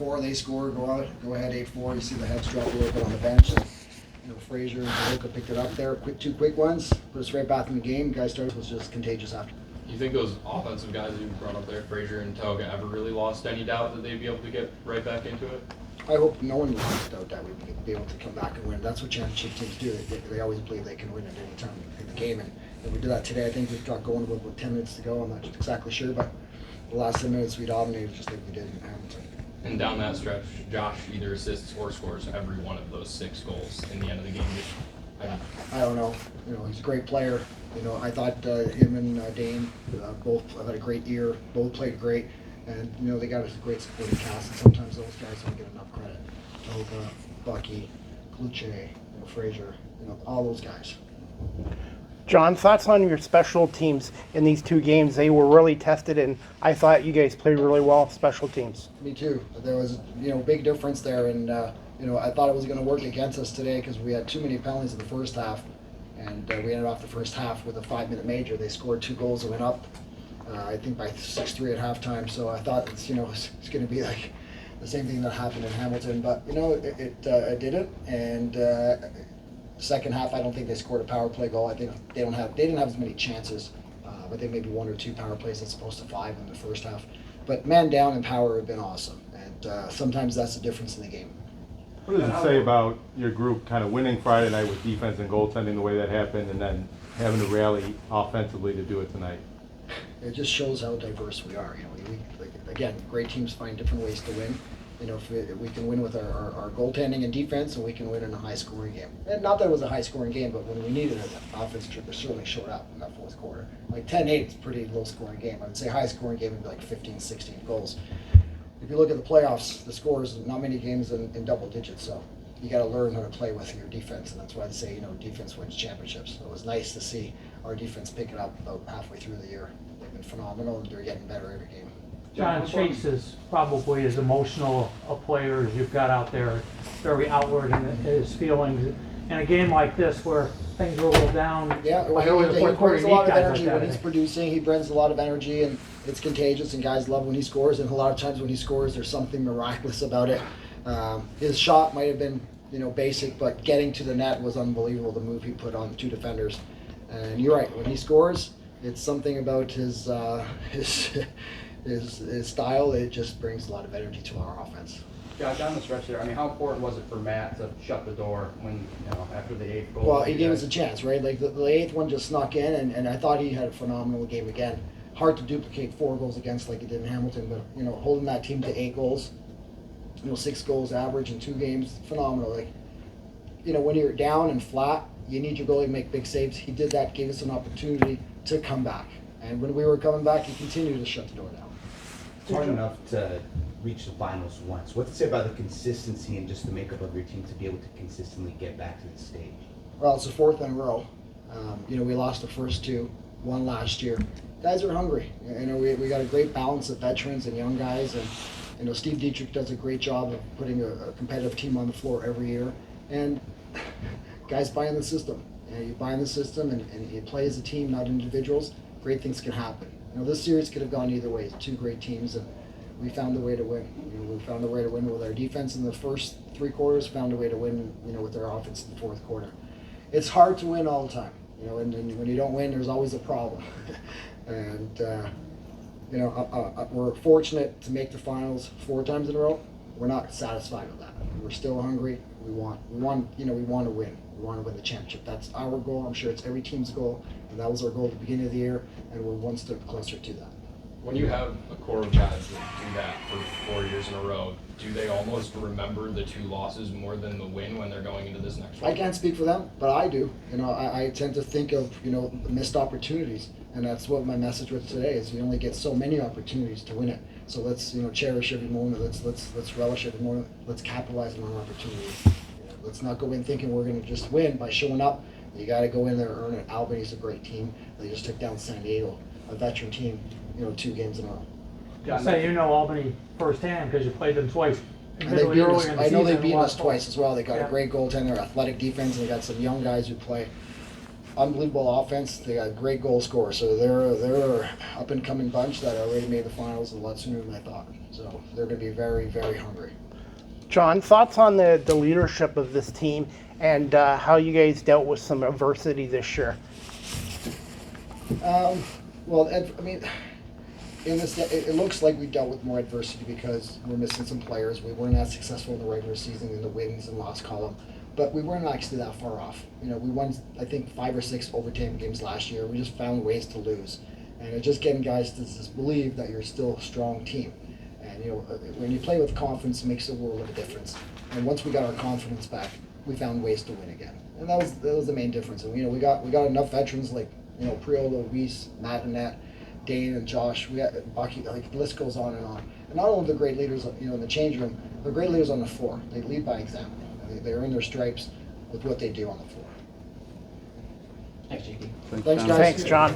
4, they score, go ahead 8-4. You see the heads drop a little bit on the bench. And, Frazier and Tahoka picked it up there. Two quick ones, put us right back in the game. Guys started was just contagious after. You think those offensive guys you brought up there, Frazier and Tahoka, ever really lost any doubt that they'd be able to get right back into it? I hope no one lost doubt that we'd be able to come back and win. That's what championship teams do. They always believe they can win at any time in the game, and we did that today. I think we got going with 10 minutes to go. I'm not exactly sure, but the last 10 minutes we dominated just like we did in Hamilton. And down that stretch, Josh either assists or scores every one of those 6 goals in the end of the game. I don't know. He's a great player. I thought him and Dane both had a great year. Both played great, and they got a great supporting cast. And sometimes those guys don't get enough credit. Toga, Bucky, Kluche, Frazier, all those guys. John, thoughts on your special teams in these 2 games? They were really tested, and I thought you guys played really well special teams. Me too. There was big difference there, and I thought it was going to work against us today because we had too many penalties in the first half, and we ended off the first half with a 5-minute major. They scored 2 goals and went up, I think by 6-3 at halftime. So I thought it's going to be like the same thing that happened in Hamilton, but it didn't. And second half, I don't think they scored a power play goal. I think they didn't have as many chances. I think maybe 1 or 2 power plays as opposed to 5 in the first half. But man down and power have been awesome, and sometimes that's the difference in the game. What does it say about your group kind of winning Friday night with defense and goaltending the way that happened, and then having to rally offensively to do it tonight? It just shows how diverse we are. Again, great teams find different ways to win. If we can win with our goaltending and defense, and we can win in a high-scoring game. And not that it was a high-scoring game, but when we needed it, the offense certainly showed up in that fourth quarter. Like 10-8 is a pretty low-scoring game. I would say high-scoring game would be like 15, 16 goals. If you look at the playoffs, the scores, not many games in double digits, so you got to learn how to play with your defense, and that's why they say, defense wins championships. So it was nice to see our defense pick it up about halfway through the year. They've been phenomenal, and they're getting better every game. John, Chase is probably as emotional a player as you've got out there, very outward in his feelings. In a game like this where things are a little down, yeah, like early in the fourth quarter, he brings a lot of energy when he's producing. He brings a lot of energy, and it's contagious, and guys love when he scores, and a lot of times when he scores, there's something miraculous about it. His shot might have been, basic, but getting to the net was unbelievable, the move he put on 2 defenders. And you're right, when he scores, it's something about his style. It just brings a lot of energy to our offense. Josh, on the stretch there, how important was it for Matt to shut the door when, after the 8th goal? Well, he gave us a chance, right? Like the 8th one just snuck in, and I thought he had a phenomenal game again. Hard to duplicate 4 goals against like he did in Hamilton, but holding that team to 8 goals, 6 goals average in 2 games, phenomenal. Like, when you're down and flat, you need your goalie to make big saves. He did that, gave us an opportunity to come back, and when we were coming back, he continued to shut the door down. It's hard enough to reach the finals once. What to say about the consistency and just the makeup of your team to be able to consistently get back to the stage? Well, it's the 4th in a row. We lost the first 2, won last year. Guys are hungry. We got a great balance of veterans and young guys, and Steve Dietrich does a great job of putting a competitive team on the floor every year. And guys buy in the system. You buy in the system, and you play as a team, not individuals. Great things can happen. This series could have gone either way. 2 great teams, and we found a way to win. We found a way to win with our defense in the first 3 quarters, found a way to win, with our offense in the 4th quarter. It's hard to win all the time, and when you don't win, there's always a problem. And, we're fortunate to make the finals 4 times in a row. We're not satisfied with that. We're still hungry. We want to win. We want to win the championship. That's our goal. I'm sure it's every team's goal, and that was our goal at the beginning of the year, and we're one step closer to that. When you have a core of guys that do that for 4 years in a row, do they almost remember the 2 losses more than the win when they're going into this next one? I can't speak for them, but I do. I tend to think of, missed opportunities, and that's what my message was today, is you only get so many opportunities to win it. So let's, cherish every moment. Let's relish every moment. Let's capitalize on our opportunities. Let's not go in thinking we're going to just win by showing up. You got to go in there and earn it. Albany's a great team. They just took down San Diego, a veteran team, 2 games in a row. I say Albany firsthand because you played them twice. I know they've beaten us twice as well. They got a great goaltender, athletic defense, and they got some young guys who play. unbelievable offense. They got great goal scorers, so they're up and coming bunch that already made the finals a lot sooner than I thought. So they're going to be very, very hungry. John, thoughts on the leadership of this team and how you guys dealt with some adversity this year? Well, I mean, in this, it looks like we dealt with more adversity because we're missing some players. We weren't as successful in the regular season in the wins and loss column, but we weren't actually that far off. You know, we won, I think, 5 or 6 overtime games last year. We just found ways to lose, and it's just getting guys to just believe that you're still a strong team. And you know, when you play with confidence, it makes a world of a difference. And once we got our confidence back, we found ways to win again, and that was the main difference. And you know, we got enough veterans like, you know, Priola, Weiss, Matt and Nat, Dane and Josh. We got Bucky. Like the list goes on and on. And not only the great leaders, you know, in the change room, they're great leaders on the floor. They lead by example. They earn their stripes with what they do on the floor. Thanks, JP. Thanks, guys. Thanks, John.